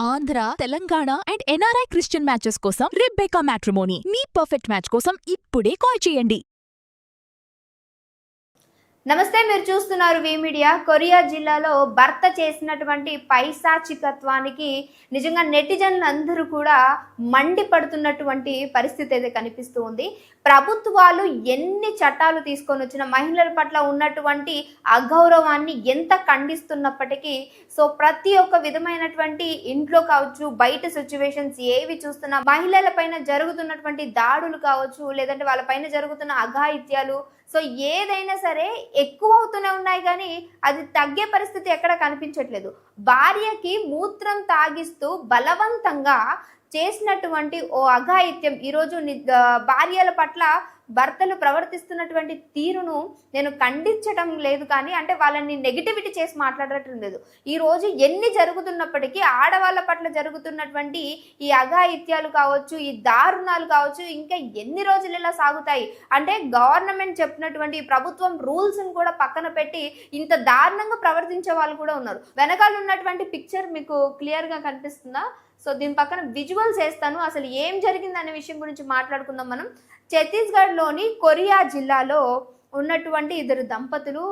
Andhra, Telangana and NRI Christian matches కోసం రిబ్బెకా matrimony మీ perfect match కోసం ఇప్పుడే కాల్ చేయండి. నమస్తే, మీరు చూస్తున్నారు వి మీడియా. కొరియా జిల్లాలో భర్త చేసినటువంటి పైశాచికత్వానికి నిజంగా నెటిజన్లు అందరూ కూడా మండిపడుతున్నటువంటి పరిస్థితి అయితే కనిపిస్తూ ఉంది. ప్రభుత్వాలు ఎన్ని చట్టాలు తీసుకొని వచ్చినా మహిళల పట్ల ఉన్నటువంటి అగౌరవాన్ని ఎంత ఖండిస్తున్నప్పటికీ ప్రతి ఒక్క విధమైనటువంటి ఇంట్లో కావచ్చు, బయట సిచ్యువేషన్స్ ఏవి చూస్తున్నా మహిళల పైన జరుగుతున్నటువంటి దాడులు కావచ్చు, లేదంటే వాళ్ళ పైన జరుగుతున్న అఘాయిత్యాలు ఏదైనా సరే ఎక్కువ అవుతూనే ఉన్నాయి, కానీ అది తగ్గే పరిస్థితి ఎక్కడ కనిపించట్లేదు. భార్యకి మూత్రం తాగిస్తూ బలవంతంగా చేసినటువంటి ఓ అఘాయిత్యం ఈరోజు భార్యల పట్ల భర్తలు ప్రవర్తిస్తున్నటువంటి తీరును నేను ఖండించడం లేదు, కానీ అంటే వాళ్ళని నెగిటివిటీ చేసి మాట్లాడటం లేదు. ఈరోజు ఎన్ని జరుగుతున్నప్పటికీ ఆడవాళ్ళ పట్ల జరుగుతున్నటువంటి ఈ అఘాయిత్యాలు కావచ్చు, ఈ దారుణాలు కావచ్చు, ఇంకా ఎన్ని రోజులు ఇలా సాగుతాయి అంటే గవర్నమెంట్ చెప్పినటువంటి ప్రభుత్వం రూల్స్ని కూడా పక్కన పెట్టి ఇంత దారుణంగా ప్రవర్తించే వాళ్ళు కూడా ఉన్నారు. వెనకాల ఉన్నటువంటి పిక్చర్ మీకు క్లియర్గా కనిపిస్తుందా? దీని పక్కన విజువల్స్ వేస్తాను. అసలు ఏం జరిగింది అనే విషయం గురించి మాట్లాడుకుందాం మనం. ఛత్తీస్గఢ్లోని కొరియా జిల్లాలో ఉన్నటువంటి ఇద్దరు దంపతులు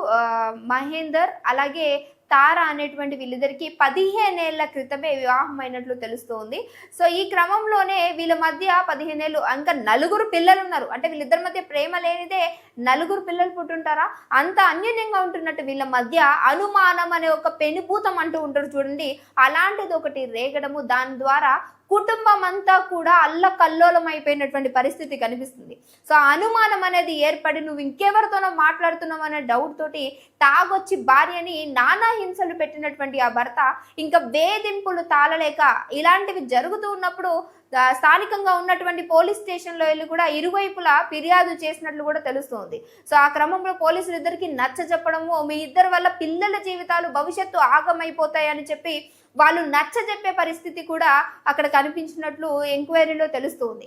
మహేందర్ అలాగే తారా అనేటువంటి వీళ్ళిద్దరికి 15 ఏళ్ల క్రితమే వివాహం అయినట్లు తెలుస్తోంది. ఈ క్రమంలోనే వీళ్ళ మధ్య 15 ఏళ్ళు ఇంకా 4 పిల్లలు ఉన్నారు. అంటే వీళ్ళిద్దరి మధ్య ప్రేమ లేనిదే 4 పిల్లలు పుట్టుంటారా? అంత అన్యోన్యంగా ఉంటున్నట్టు వీళ్ళ మధ్య అనుమానం అనే ఒక పెనుభూతం అంటూ ఉంటారు చూడండి, అలాంటిది ఒకటి రేగడము, దాని ద్వారా కుటుంబం అంతా కూడా అల్లకల్లోలం అయిపోయినటువంటి పరిస్థితి కనిపిస్తుంది. అనుమానం అనేది ఏర్పడి నువ్వు ఇంకెవరితోనో మాట్లాడుతున్నావు అనే డౌట్ తోటి తాగొచ్చి భార్యని నానా హింసలు పెట్టినటువంటి ఆ భర్త ఇంకా వేధింపులు తాళలేక ఇలాంటివి జరుగుతూ ఉన్నప్పుడు స్థానికంగా ఉన్నటువంటి పోలీస్ స్టేషన్లో వెళ్ళి కూడా ఇరువైపులా ఫిర్యాదు చేసినట్లు కూడా తెలుస్తోంది. ఆ క్రమంలో పోలీసులు ఇద్దరికి నచ్చ చెప్పడము, మీ ఇద్దరి వల్ల పిల్లల జీవితాలు భవిష్యత్తు ఆగమైపోతాయని చెప్పి వాళ్ళు నచ్చ చెప్పే పరిస్థితి కూడా అక్కడ కనిపించినట్లు ఎంక్వైరీలో తెలుస్తుంది.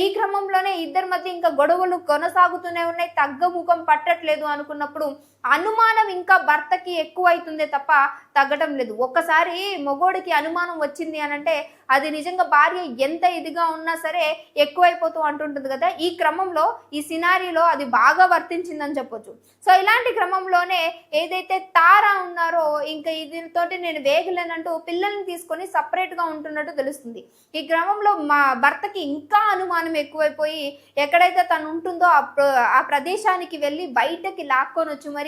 ఈ క్రమంలోనే ఇద్దరి మధ్య ఇంకా గొడవలు కొనసాగుతూనే ఉన్నాయి, తగ్గముఖం పట్టట్లేదు అనుకున్నప్పుడు అనుమానం ఇంకా భర్తకి ఎక్కువ అవుతుందే తప్ప తగ్గడం లేదు. ఒక్కసారి మొగోడికి అనుమానం వచ్చింది అనంటే అది నిజంగా భార్య ఎంత ఇదిగా ఉన్నా సరే ఎక్కువైపోతూ అంటుంటుంది కదా. ఈ క్రమంలో ఈ సినారీలో అది బాగా వర్తించిందని చెప్పొచ్చు. ఇలాంటి క్రమంలోనే ఏదైతే తారా ఉన్నారో ఇంకా దీనితోటి నేను వేగలేనంటూ పిల్లల్ని తీసుకొని సపరేట్గా ఉంటున్నట్టు తెలుస్తుంది. ఈ క్రమంలో మా భర్తకి ఇంకా అనుమానం ఎక్కువైపోయి ఎక్కడైతే తను ఉంటుందో ఆ ప్రదేశానికి వెళ్ళి బయటకి లాక్కొని వచ్చి మరి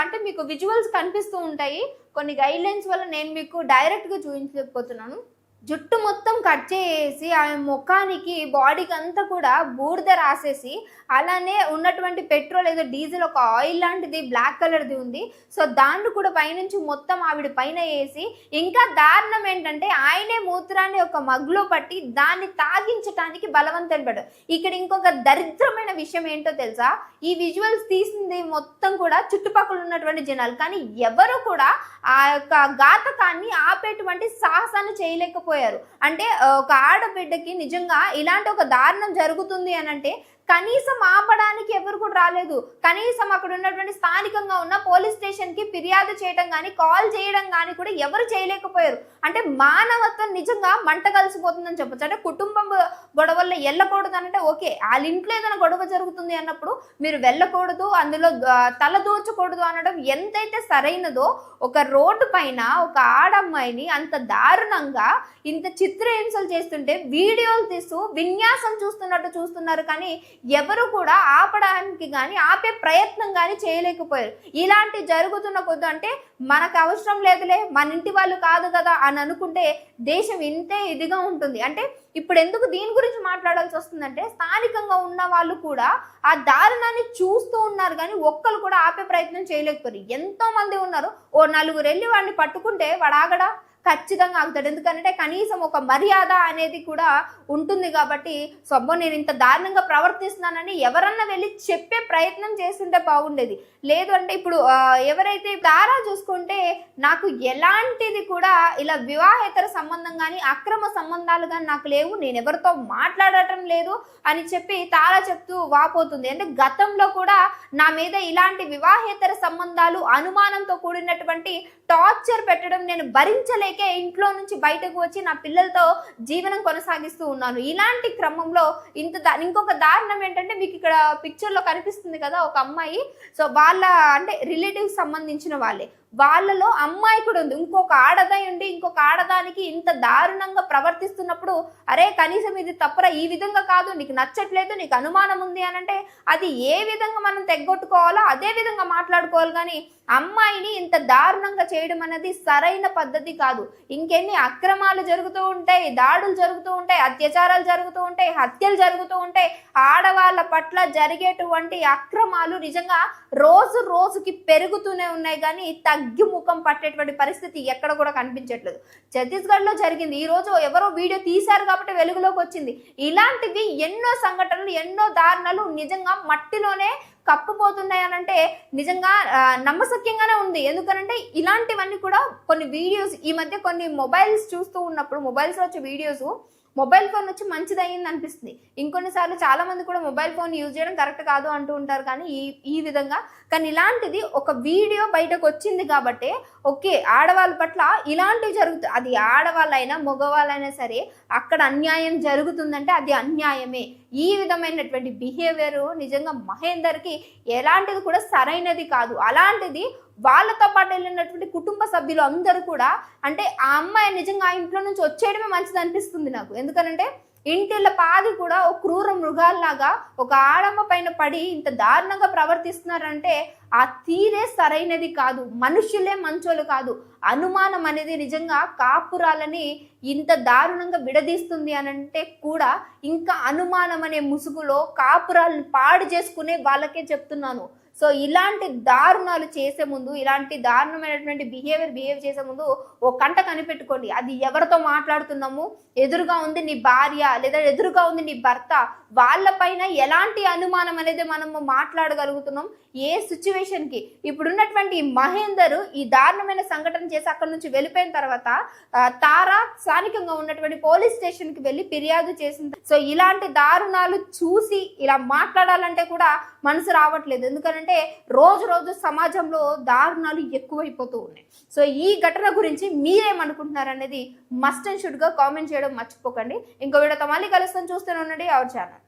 అంటే మీకు విజువల్స్ కనిపిస్తూ ఉంటాయి. కొన్ని గైడ్ లైన్స్ వల్ల నేను మీకు డైరెక్ట్గా చూపించకపోతున్నాను. జుట్టు మొత్తం కట్ చేసి ఆమె ముఖానికి బాడీకి అంతా కూడా బూడిద రాసేసి అలానే ఉన్నటువంటి పెట్రోల్ ఏదో డీజిల్ ఒక ఆయిల్ లాంటిది బ్లాక్ కలర్ది ఉంది, దాన్ని కూడా పైనుంచి మొత్తం ఆవిడ పైన వేసి ఇంకా దారుణం ఏంటంటే ఆయనే మూత్రాన్ని ఒక మగ్గులో పట్టి దాన్ని తాగించడానికి బలవంతం పడ్డాడు. ఇక్కడ ఇంకొక దరిద్రమైన విషయం ఏంటో తెలుసా? ఈ విజువల్స్ తీసింది మొత్తం కూడా చుట్టుపక్కల ఉన్నటువంటి జనాలు, కానీ ఎవరు కూడా ఆ యొక్క ఘాతకాన్ని ఆపేటువంటి సాహసాన్ని చేయలేకపోయారు. అంటే ఒక ఆడబిడ్డకి నిజంగా ఇలాంటి ఒక దారుణం జరుగుతుంది అని అంటే కనీసం ఆపడానికి ఎవరు కూడా రాలేదు. కనీసం అక్కడ ఉన్నటువంటి స్థానికంగా ఉన్న పోలీస్ స్టేషన్కి ఫిర్యాదు చేయడం కానీ కాల్ చేయడం కానీ కూడా ఎవరు చేయలేకపోయారు. అంటే మానవత్వం నిజంగా మంట కలిసిపోతుందని చెప్పొచ్చు. అంటే కుటుంబం గొడవల్లో వెళ్ళకూడదు అంటే ఓకే, వాళ్ళ ఇంట్లో ఏదైనా గొడవ జరుగుతుంది అన్నప్పుడు మీరు వెళ్ళకూడదు, అందులో తల దూర్చకూడదు అనడం ఎంతైతే సరైనదో, ఒక రోడ్డు పైన ఒక ఆడమ్మాయిని అంత దారుణంగా ఇంత చిత్రహింసలు చేస్తుంటే వీడియోలు తీస్తూ విన్యాసం చూస్తున్నట్టు చూస్తున్నారు, కానీ ఎవరు కూడా ఆపడానికి కానీ ఆపే ప్రయత్నం కానీ చేయలేకపోయారు. ఇలాంటి జరుగుతున్న కొద్ది అంటే మనకు అవసరం లేదులే, మన ఇంటి వాళ్ళు కాదు కదా అని అనుకుంటే దేశం ఇంతే ఇదిగా ఉంటుంది. అంటే ఇప్పుడు ఎందుకు దీని గురించి మాట్లాడాల్సి వస్తుందంటే స్థానికంగా ఉన్న వాళ్ళు కూడా ఆ దారుణాన్ని చూస్తూ ఉన్నారు, కానీ ఒక్కరు కూడా ఆపే ప్రయత్నం చేయలేకపోయారు. ఎంతో మంది ఉన్నారు. ఓ 4 వెళ్ళి వాడిని పట్టుకుంటే వాడు ఆగడా? ఖచ్చితంగా ఆగుతాడు. ఎందుకంటే కనీసం ఒక మర్యాద అనేది కూడా ఉంటుంది కాబట్టి నేను ఇంత దారుణంగా ప్రవర్తిస్తున్నానని ఎవరన్నా వెళ్ళి చెప్పే ప్రయత్నం చేస్తుంటే బాగుండేది. లేదు అంటే ఇప్పుడు ఎవరైతే తారా చూసుకుంటే నాకు ఎలాంటిది కూడా ఇలా వివాహేతర సంబంధం కానీ అక్రమ సంబంధాలు కానీ నాకు లేవు, నేను ఎవరితో మాట్లాడటం లేదు అని చెప్పి తారా చెప్తూ వాపోతుంది. అంటే గతంలో కూడా నా మీద ఇలాంటి వివాహేతర సంబంధాలు అనుమానంతో కూడినటువంటి టార్చర్ పెట్టడం నేను భరించలేక తెలియకే ఇంట్లో నుంచి బయటకు వచ్చి నా పిల్లలతో జీవనం కొనసాగిస్తూ ఉన్నాను. ఇలాంటి క్రమంలో ఇంకొక దారుణం ఏంటంటే, మీకు ఇక్కడ పిక్చర్ లో కనిపిస్తుంది కదా ఒక అమ్మాయి. సో వాళ్ళ అంటే రిలేటివ్స్ సంబంధించిన వాళ్ళలో అమ్మాయి కూడా ఉంది. ఇంకొక ఆడదాయి ఉండి ఇంకొక ఆడదానికి ఇంత దారుణంగా ప్రవర్తిస్తున్నప్పుడు, అరే కనీసం ఇది తప్పరా, ఈ విధంగా కాదు, నీకు నచ్చట్లేదు, నీకు అనుమానం ఉంది అని అంటే అది ఏ విధంగా మనం తెగొట్టుకోవాలో అదే విధంగా మాట్లాడుకోవాలి. కానీ అమ్మాయిని ఇంత దారుణంగా చేయడం అనేది సరైన పద్ధతి కాదు. ఇంకెన్ని అక్రమాలు జరుగుతూ ఉంటాయి, దాడులు జరుగుతూ ఉంటాయి, అత్యాచారాలు జరుగుతూ ఉంటాయి, హత్యలు జరుగుతూ ఉంటాయి. ఆడవాళ్ళ పట్ల జరిగేటువంటి అక్రమాలు నిజంగా రోజు రోజుకి పెరుగుతూనే ఉన్నాయి, కానీ తగ్గి ముఖం పట్టేటువంటి పరిస్థితి ఎక్కడ కూడా కనిపించట్లేదు. ఛత్తీస్గఢ్ లో జరిగింది, ఈ రోజు ఎవరో వీడియో తీశారు కాబట్టి వెలుగులోకి వచ్చింది. ఇలాంటివి ఎన్నో సంఘటనలు, ఎన్నో దారుణాలు నిజంగా మట్టిలోనే కప్పుపోతున్నాయి అని అంటే నిజంగా నమ్మశక్యంగానే ఉంది. ఎందుకనంటే ఇలాంటివన్నీ కూడా కొన్ని వీడియోస్ ఈ మధ్య కొన్ని మొబైల్స్ చూస్తూ ఉన్నప్పుడు, మొబైల్స్ లో వచ్చే వీడియోస్ మొబైల్ ఫోన్ వచ్చి మంచిది అయ్యింది అనిపిస్తుంది. ఇంకొన్నిసార్లు చాలా మంది కూడా మొబైల్ ఫోన్ యూజ్ చేయడం కరెక్ట్ కాదు అంటూ ఉంటారు, కానీ ఈ విధంగా. కానీ ఇలాంటిది ఒక వీడియో బయటకు వచ్చింది కాబట్టి ఓకే, ఆడవాళ్ళ పట్ల ఇలాంటివి జరుగుతుంది. అది ఆడవాళ్ళైనా మగవాళ్ళైనా సరే అక్కడ అన్యాయం జరుగుతుందంటే అది అన్యాయమే. ఈ విధమైనటువంటి బిహేవియర్ నిజంగా మహేందర్కి ఎలాంటిది కూడా సరైనది కాదు. అలాంటిది వాళ్ళతో పాటు వెళ్ళినటువంటి కుటుంబ సభ్యులు అందరూ కూడా, అంటే ఆ అమ్మాయి నిజంగా ఆ ఇంట్లో నుంచి వచ్చేయడమే మంచిది అనిపిస్తుంది నాకు. ఎందుకనంటే ఇంటిళ్ళ పాది కూడా ఒక క్రూర మృగాల్లాగా ఒక ఆడమ్మ పైన పడి ఇంత దారుణంగా ప్రవర్తిస్తున్నారంటే ఆ తీరే సరైనది కాదు. మనుషులే మంచోళ్ళు కాదు. అనుమానం అనేది నిజంగా కాపురాలని ఇంత దారుణంగా విడదీస్తుంది అని అంటే కూడా ఇంకా అనుమానం అనే ముసుగులో కాపురాలను పాడు చేసుకునే వాళ్ళకే చెప్తున్నాను. సో ఇలాంటి దారుణాలు చేసే ముందు, ఇలాంటి దారుణమైనటువంటి బిహేవ్ చేసే ముందు ఓ కంట కనిపెట్టుకోండి. అది ఎవరితో మాట్లాడుతున్నాము, ఎదురుగా ఉంది నీ భార్య లేదా ఎదురుగా ఉంది నీ భర్త, వాళ్ళపైన ఎలాంటి అనుమానం అనేది మనము మాట్లాడగలుగుతున్నాం, ఏ సిచ్యువేషన్కి. ఇప్పుడున్నటువంటి మహేందర్ ఈ దారుణమైన సంఘటన చేసి అక్కడి నుంచి వెళ్ళిపోయిన తర్వాత తారా స్థానికంగా ఉన్నటువంటి పోలీస్ స్టేషన్కి వెళ్ళి ఫిర్యాదు చేసింది. సో ఇలాంటి దారుణాలు చూసి ఇలా మాట్లాడాలంటే కూడా మనసు రావట్లేదు. ఎందుకంటే రోజు రోజు సమాజంలో దారుణాలు ఎక్కువైపోతూ ఉన్నాయి. సో ఈ ఘటన గురించి మీరేమనుకుంటున్నారు అనేది మస్ట్ అండ్ షుడ్ గా కామెంట్ చేయడం మర్చిపోకండి. ఇంకో వీడియోతో మళ్ళీ కలుస్తాను, చూస్తూనే ఉండండి అవర్ ఛానల్.